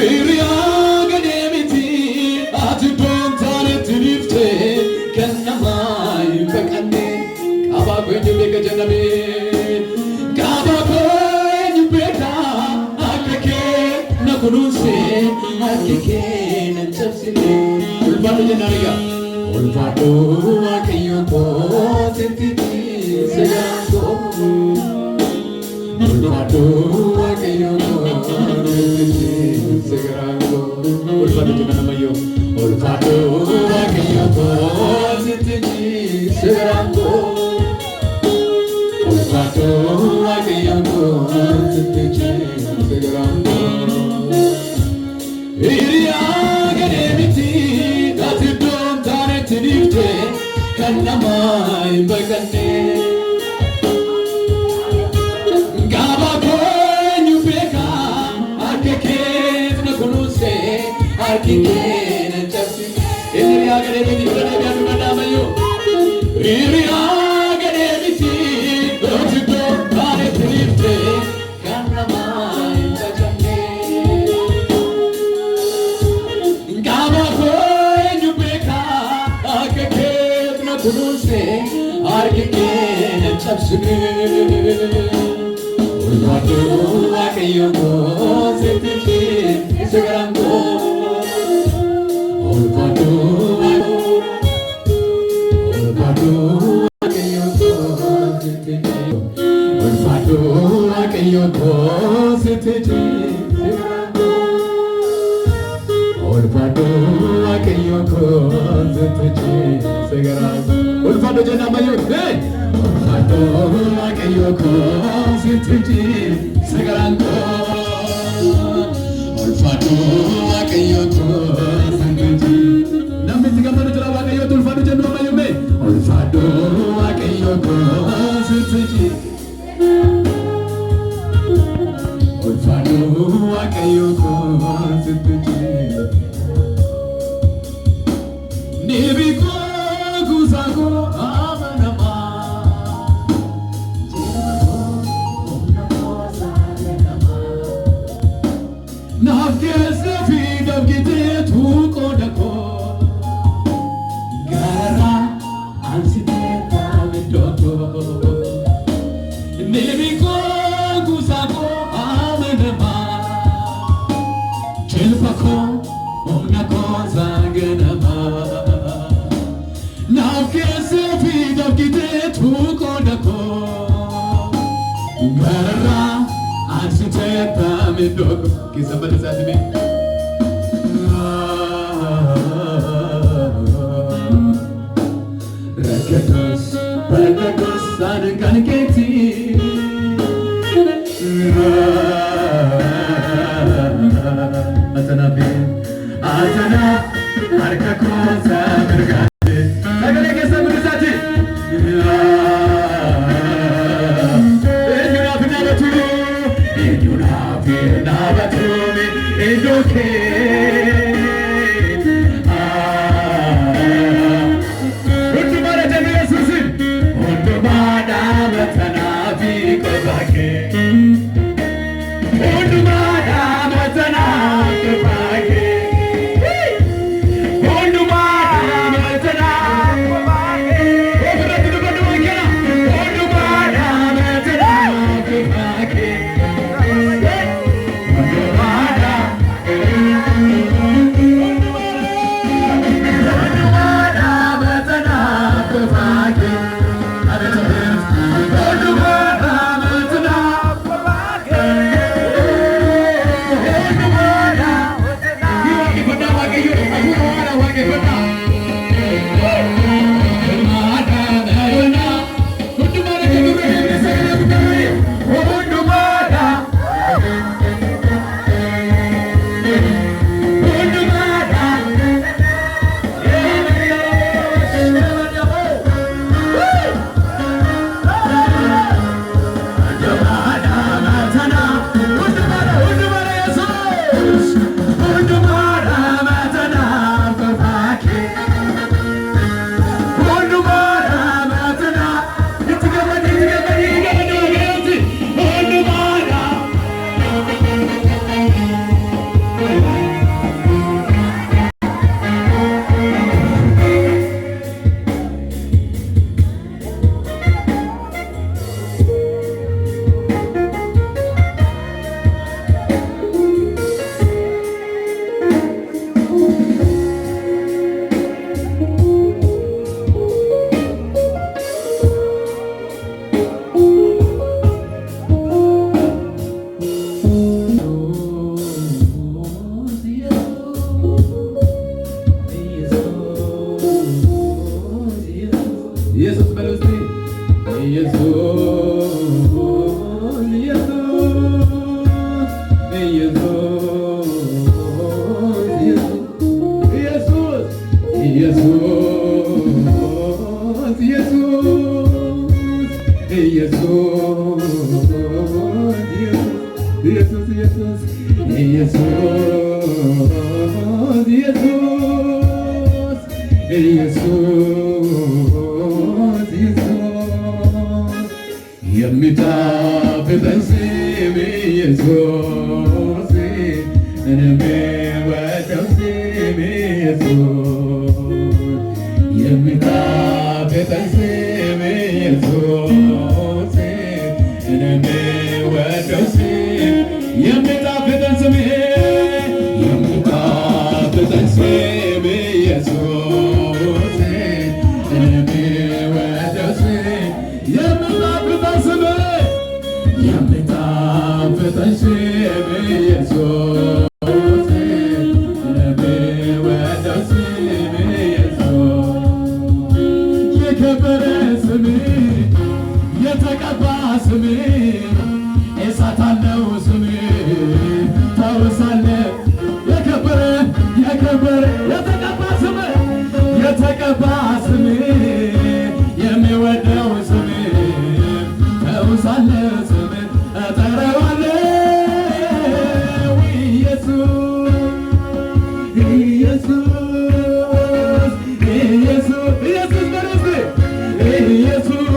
Iriya gademiti ati dontane tirifte kanamai bakane kaba kwenye beka janame kaba kwenye beka akeke na kunuse akeke na chapsile ulfado janariga ulfado akayo ko sentiti seyango ulfado akayo ko Segarango, ulfado janamayo, ulfado akayo ko sentiti segarango, ulfado akayo ko sentiti segarango. Iriya gademiti ati dontane tirifte kanamai bakane. Akikena chapsi Iriya gademiti kanamayo Iriya gademiti ati dontane tirifte kanamai bakane. Gaba kwenye beka akikena kunuse akikena chapsi ulfado akayo ko sentiti segarango ulfado akayo ko sentiti ulfado akayo ko sentiti segarango ulfado akayo ko sentiti segarango ulfado janamayo hey ulfado akayo ko sentiti segarango ulfado akayo ko sentiti namni tigamanu jira akayo ulfado janamayo me ulfado akayo ko sentiti ulfado akayo ko sentiti nibiko kusako amanama nafkese fidam gite tuko dako gara ansite tamidoko nibiko kusako amanama chilpako onako zaganama nafkese fidam gite tuko dako gara ansite tamidoko kisa pada saat ini rakatos sadengan keti atana harga kosa berganti segala kisah bersatu ኢየሱስ ኢየሱስ ኢየሱስ ኢየሱስ ኢየሱስ የሚጣፍጠኝ ስም ኢየሱስ እኔም የምወደው ስም ኢየሱስ የሚጣፍጠኝ ስም ኢየሱስ እኔም የምወደው ስም የሚጣፍጠኝ ስም የሚጣፍጠኝ ስም ኢየሱስ እኔም የምወደው ስም የሚጣፍጠኝ ስም የሚጣፍጠኝ ስም ኢየሱስ የከበረ ስም የተቀባ ስም እሳት አለው ስም ታወሳለህ የከበረ የተቀባ ስም የሚወደው ስም ታወሳለህ ስም እጠራዋለሁ ኢየሱስ ኢየሱስ ኢየሱስ ኢየሱስ በረስ ኢየሱስ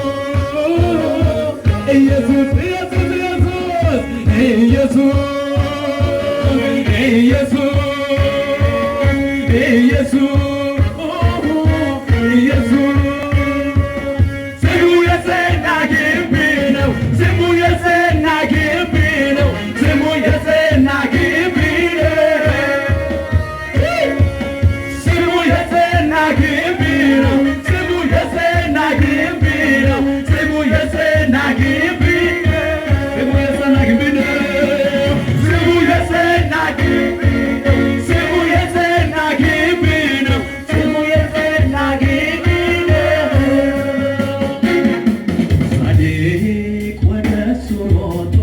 ኢየሱስ ኢየሱስ ኢየሱስ ኢየሱስ ስሙ የጸና ግንብ ነው ስሙ የጸና ግንብ ነው ስሙ የጸና ግንብ ስሙ የጸና ግንብ ነው ስሙ የጸና ግንብ ነው ስሙ የጸና ግንብ ስሙ የጸና ግንብ ነው ስሙ የጸና ግንብ ስሙ የጸና ግንብ ነው ስሙ የጸና ግንብ ጻድቅ ወደ እሱ ሮጦ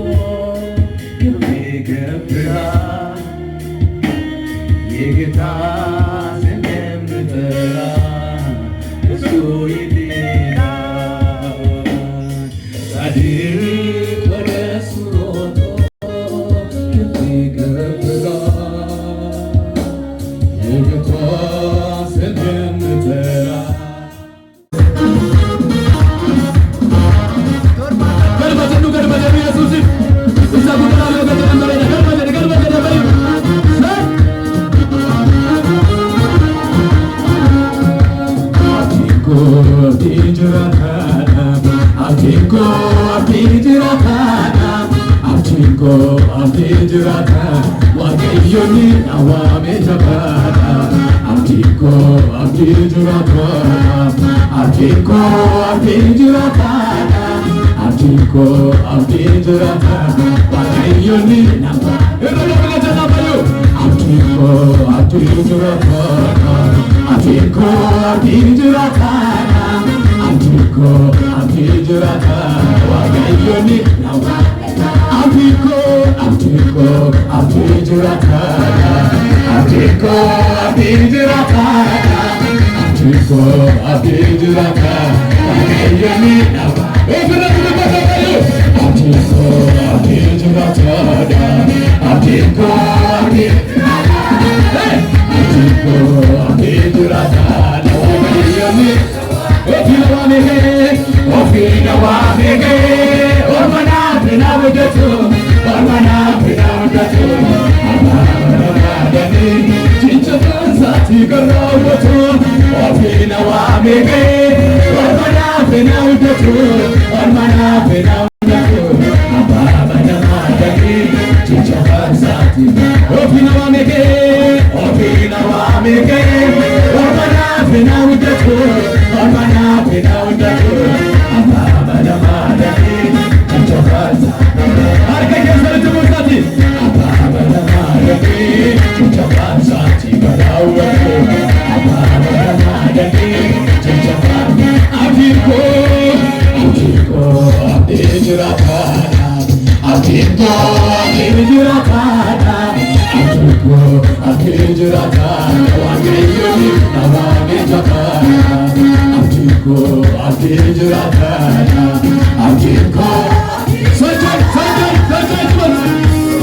ይገብራል የጌታ ስም የምጠራ እሱ ይድናል ጻድቅ ወደ እሱ ሮጦ ይገብራል የጌታ ስም የምጠራ ገርበተኑ ኢየሱስ እዛ ጉዳይ ገርበተ abdii jiraata waaqayyooni awaame jabaata abdii jiraata abdii jiraata waaqayyooni awaame jabaata abdii jiraata waaqayyooni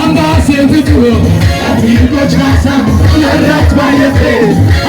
Ambassador, I think go chasa, you're right by your face.